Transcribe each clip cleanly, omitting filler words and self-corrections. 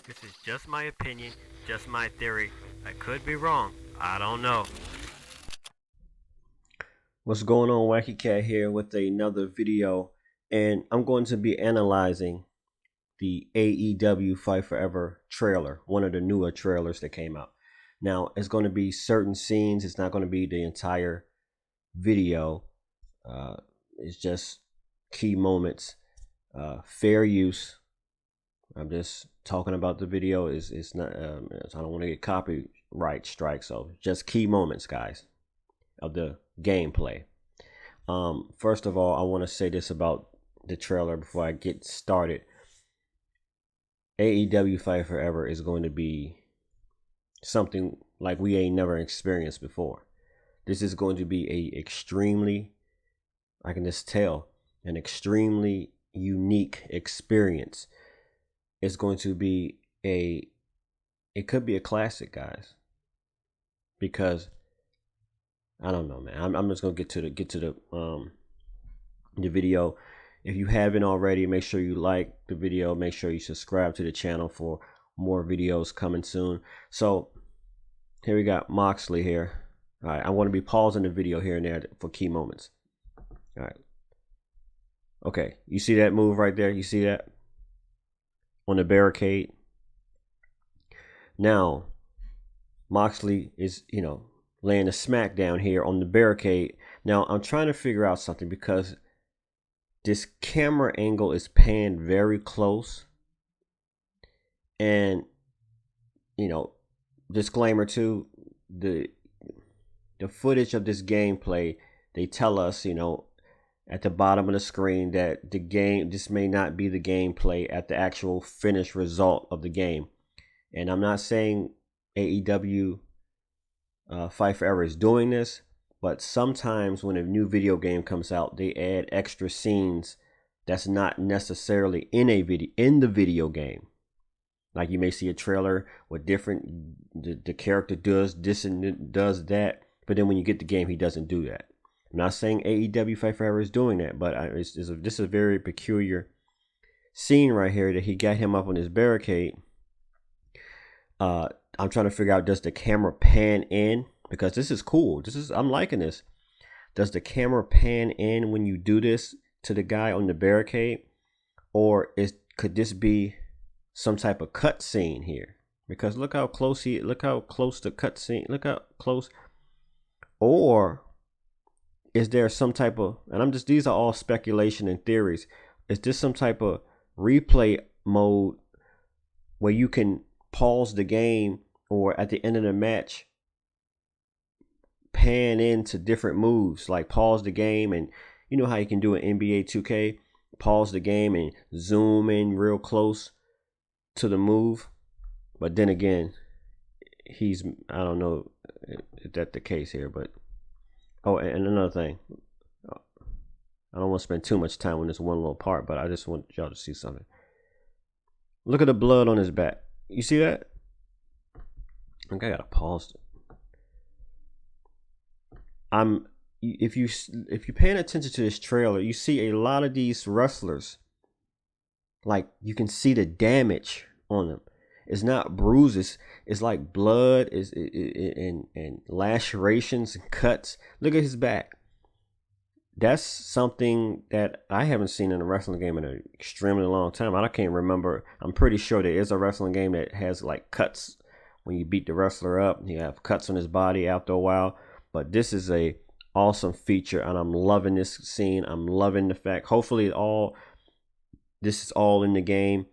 This is just my opinion, just my theory. I could be wrong. I don't know. What's going on, Wacky Cat here with another video, and I'm going to be analyzing the AEW Fight Forever trailer, one of the newer trailers that came out. Now, it's going to be certain scenes, it's not going to be the entire video, it's just key moments, fair use. I'm just talking about the video, it's not, I don't want to get copyright strike, so just key moments, guys, of the gameplay. First of all, I want to say this about the trailer before I get started. AEW Fight Forever is going to be something like we ain't never experienced before. This is going to be a extremely, I can just tell, an extremely unique experience. It's going to be it could be a classic, guys, because I don't know, man. I'm just gonna get to the video. If you haven't already, make sure you like the video. Make sure you subscribe to the channel for more videos coming soon. So here we got Moxley here. All right, I want to be pausing the video here and there for key moments. All right. Okay, you see that move right there? You see that on the barricade? Now, Moxley is, laying a smack down here on the barricade. Now, I'm trying to figure out something because this camera angle is panned very close. And, disclaimer too, the footage of this gameplay, they tell us, at the bottom of the screen that this may not be the gameplay at the actual finished result of the game. And I'm not saying AEW Fight Forever is doing this, but sometimes when a new video game comes out, they add extra scenes that's not necessarily in the video game. Like you may see a trailer with the character does this and does that, but then when you get the game, he doesn't do that. I'm not saying AEW Fight Forever is doing that, but this is a very peculiar scene right here that he got him up on his barricade. I'm trying to figure out, does the camera pan in? Because this is cool. I'm liking this. Does the camera pan in when you do this to the guy on the barricade? Or could this be some type of cut scene here? Because look how close the cut scene, look how close. Or is there some type of, and these are all speculation and theories. Is this some type of replay mode where you can pause the game, or at the end of the match pan into different moves, like pause the game, and you know how you can do an NBA 2K, pause the game and zoom in real close to the move. But then again, I don't know if that's the case here, but and another thing, I don't want to spend too much time on this one little part, but I just want y'all to see something. Look at the blood on his back. You see that? Okay, I gotta pause. If you're paying attention to this trailer, you see a lot of these wrestlers. Like you can see the damage on them. It's not bruises. It's like blood and lacerations and cuts. Look at his back. That's something that I haven't seen in a wrestling game in an extremely long time. I can't remember. I'm pretty sure there is a wrestling game that has like cuts when you beat the wrestler up. You have cuts on his body after a while. But this is a awesome feature, and I'm loving this scene. I'm loving the fact. Hopefully, this is all in the game.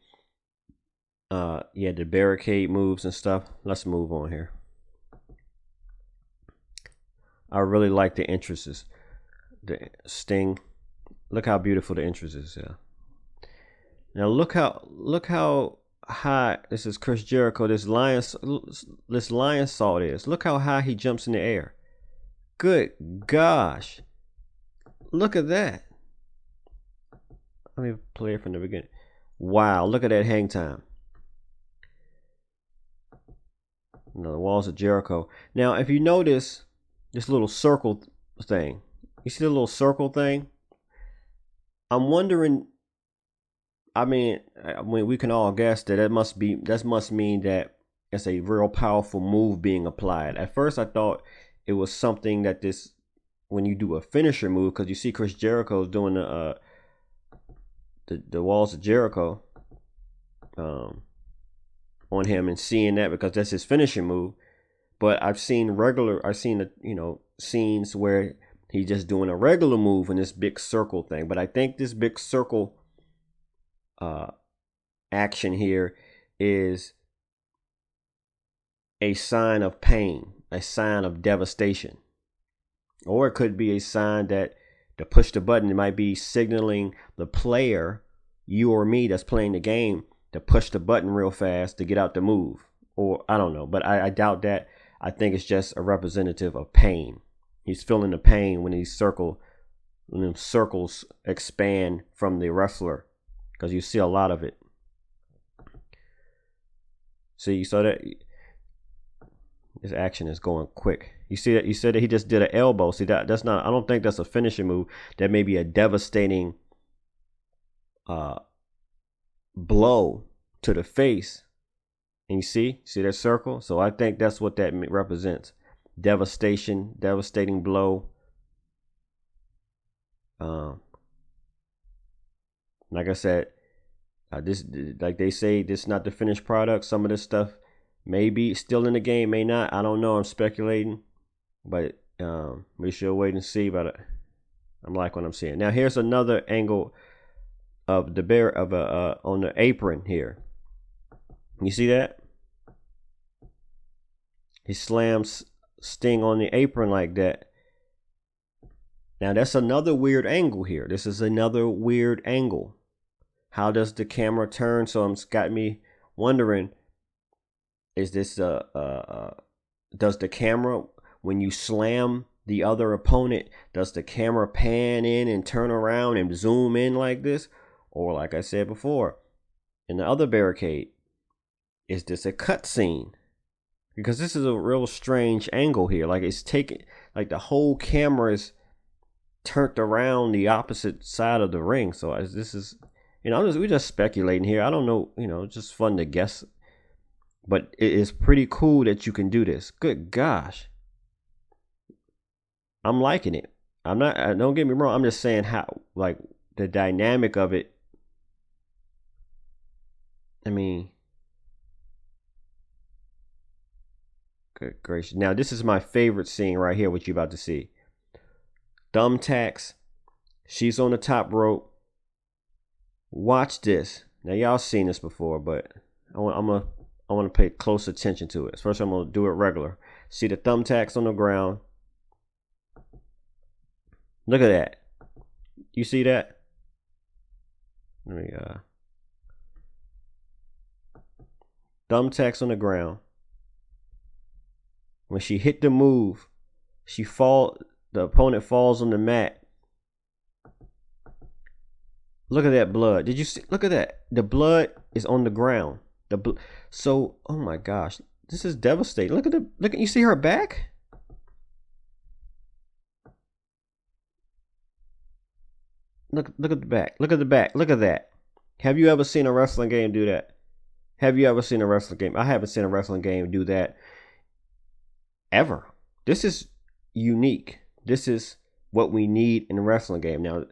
Yeah, the barricade moves and stuff. Let's move on here. I really like the entrances. The Sting. Look how beautiful the entrance is. Yeah. Now look how high, this is Chris Jericho. This lion salt is. Look how high he jumps in the air. Good gosh. Look at that. Let me play it from the beginning. Wow, look at that hang time. The walls of Jericho. Now, if you notice this little circle thing, you see the little circle thing? I'm wondering I mean, we can all guess that that must mean that it's a real powerful move being applied. At first, I thought it was something that this when you do a finisher move, because you see Chris Jericho doing the walls of Jericho on him, and seeing that because that's his finishing move. But I've seen scenes where he's just doing a regular move in this big circle thing. But I think this big circle action here is a sign of pain, a sign of devastation. Or it could be a sign that to push the button, it might be signaling the player, you or me that's playing the game, to push the button real fast to get out the move. Or I don't know, but I doubt that. I think it's just a representative of pain. He's feeling the pain when them circles expand from the wrestler, because you see a lot of it. See, you saw that this action is going quick. You see that? You said that he just did an elbow. See that's not. I don't think that's a finishing move. That may be a devastating blow to the face. And you see that circle? So I think that's what that represents. Devastation, devastating blow. Like I said, this, like they say, this is not the finished product. Some of this stuff may be still in the game, may not. I don't know. I'm speculating, but we should wait and see. But I'm like what I'm seeing. Now here's another angle of the bear of on the apron here. You see that? He slams Sting on the apron like that. Now that's another weird angle here. This is another weird angle. How does the camera turn? So it's got me wondering, is this does the camera, when you slam the other opponent, does the camera pan in and turn around and zoom in like this? Or like I said before, in the other barricade, is this a cut scene? Because this is a real strange angle here. Like it's taken, like the whole camera is turned around the opposite side of the ring. So as this is, we're just speculating here. I don't know, it's just fun to guess. But it is pretty cool that you can do this. Good gosh. I'm liking it. Don't get me wrong. I'm just saying how, like, the dynamic of it. I mean, good gracious. Now, this is my favorite scene right here, what you're about to see. Thumbtacks. She's on the top rope. Watch this. Now, y'all seen this before, but I want to pay close attention to it. First, I'm going to do it regular. See the thumbtacks on the ground. Look at that. You see that? Let me, thumbtacks on the ground. When she hit the move, the opponent falls on the mat. Look at that blood. Did you see? Look at that. The blood is on the ground. So, oh my gosh, this is devastating. Look at you see her back? Look at the back. Look at the back. Look at that. Have you ever seen a wrestling game do that? Have you ever seen a wrestling game? I haven't seen a wrestling game do that ever. This is unique. This is what we need in a wrestling game. Now,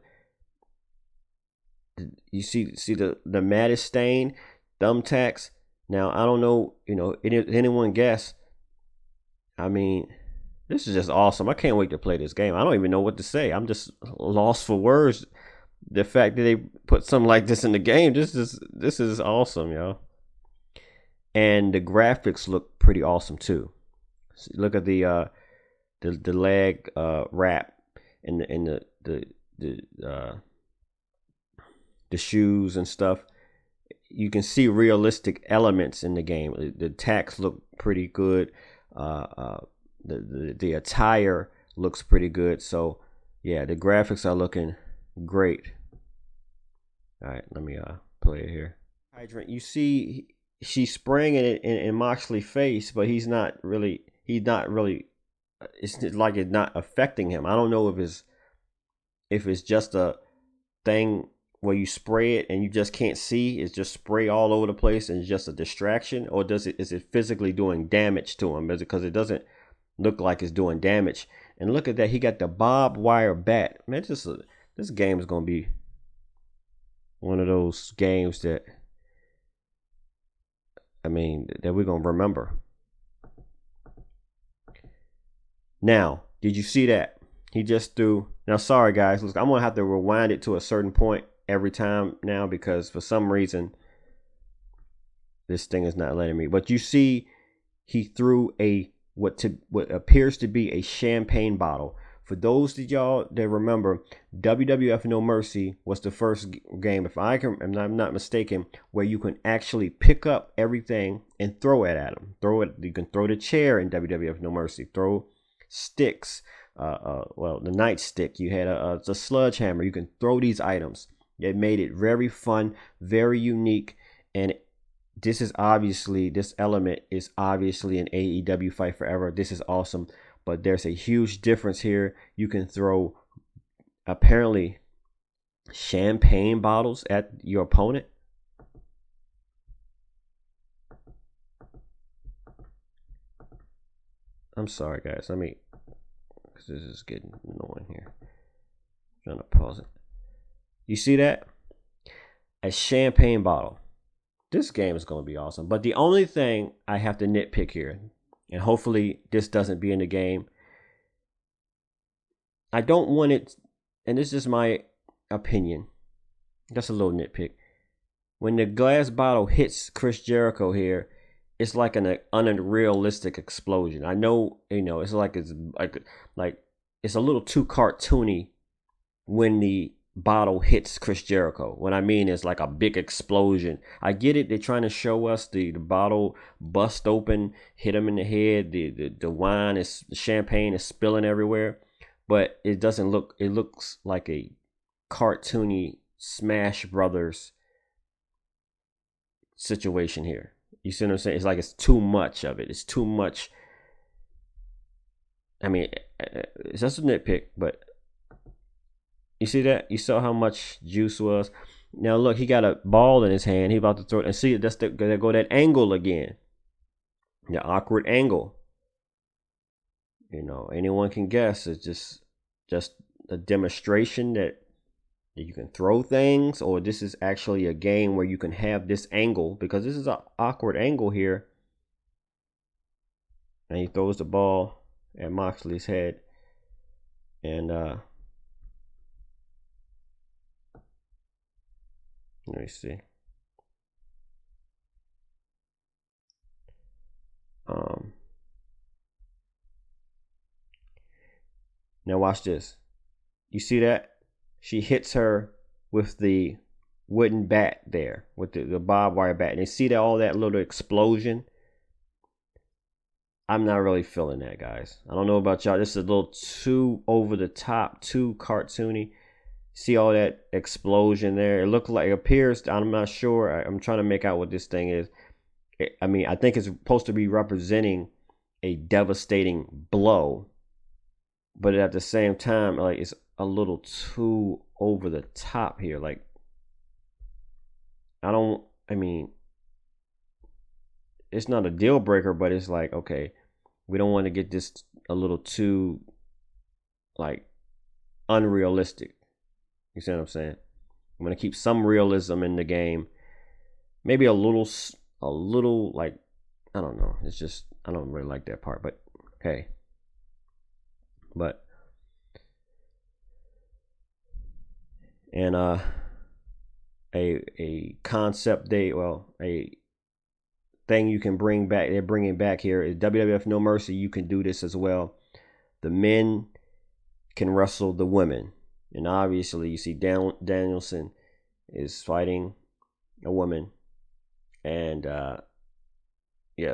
you see the mat is stained, thumbtacks. Now, I don't know, anyone guess? I mean, this is just awesome. I can't wait to play this game. I don't even know what to say. I'm just lost for words. The fact that they put something like this in the game, this is awesome, y'all. And the graphics look pretty awesome too. So look at the leg wrap and the shoes and stuff. You can see realistic elements in the game. The tacks look pretty good. The attire looks pretty good. So yeah, the graphics are looking great. All right, let me play it here. Hydrant. You see, she's spraying it in Moxley's face, but he's not really. It's like it's not affecting him. I don't know if it's just a thing where you spray it and you just can't see? It's just spray all over the place and it's just a distraction, or is it physically doing damage to him? Because it doesn't look like it's doing damage. And look at that, he got the barbed wire bat. Man, this game is gonna be one of those games that that we're gonna remember. Now, did you see that? He just threw. Now, sorry guys, look, I'm gonna have to rewind it to a certain point every time now because for some reason this thing is not letting me. But you see, he threw what appears to be a champagne bottle. For those of y'all that remember, WWF No Mercy was the first game, if I'm not mistaken, where you can actually pick up everything and throw it at them. You can throw the chair in WWF No Mercy. Throw sticks. The nightstick. You had a sledgehammer. You can throw these items. It made it very fun, very unique, and this element is obviously an AEW Fight Forever. This is awesome. But there's a huge difference here. You can throw, apparently, champagne bottles at your opponent. I'm sorry, guys. Because this is getting annoying here. I'm trying to pause it. You see that? A champagne bottle. This game is going to be awesome. But the only thing I have to nitpick here, and hopefully this doesn't be in the game, I don't want it, and this is my opinion, that's a little nitpick. When the glass bottle hits Chris Jericho here, it's like an unrealistic explosion. I know, it's like it's a little too cartoony when the bottle hits Chris Jericho. What I mean is like a big explosion. I get it. They're trying to show us the bottle bust open, hit him in the head. The champagne is spilling everywhere, but it doesn't look. It looks like a cartoony Smash Brothers situation here. You see what I'm saying? It's like it's too much of it. It's too much. It's just a nitpick, but you see that? You saw how much juice was. Now look, he got a ball in his hand. He about to throw it. And see, there go that angle again. The awkward angle. Anyone can guess. It's just a demonstration that you can throw things, or this is actually a game where you can have this angle, because this is an awkward angle here. And he throws the ball at Moxley's head. And let me see. Now watch this. You see that? She hits her with the wooden bat there, with the barbed wire bat. And you see that all that little explosion? I'm not really feeling that, guys. I don't know about y'all. This is a little too over the top, too cartoony. See all that explosion there? It appears, I'm not sure. I'm trying to make out what this thing is. I think it's supposed to be representing a devastating blow, but at the same time, like, it's a little too over the top here. Like, it's not a deal breaker, but it's like, okay, we don't want to get this a little too, like, unrealistic. You see what I'm saying? I'm going to keep some realism in the game. Maybe a little like, I don't know. It's just, I don't really like that part, but hey. But, and a concept a thing you can bring back, they're bringing back here is WWF No Mercy. You can do this as well. The men can wrestle the women. And obviously, you see Danielson is fighting a woman. And,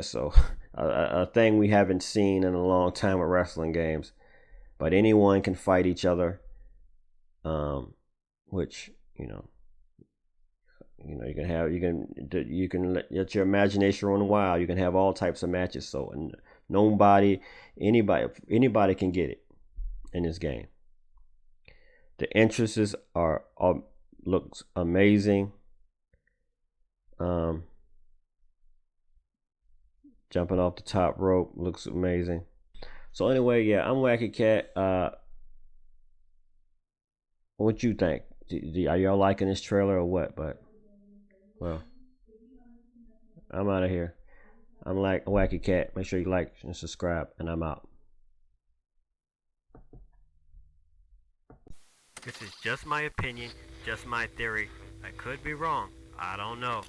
so a thing we haven't seen in a long time with wrestling games. But anyone can fight each other. Which, you can let your imagination run wild. You can have all types of matches. So, and anybody can get it in this game. The entrances are looks amazing. Jumping off the top rope looks amazing. So anyway, yeah, I'm Wacky Cat. What you think? Are y'all liking this trailer or what? But well, I'm out of here. I'm like Wacky Cat. Make sure you like and subscribe, and I'm out. This is just my opinion, just my theory. I could be wrong. I don't know.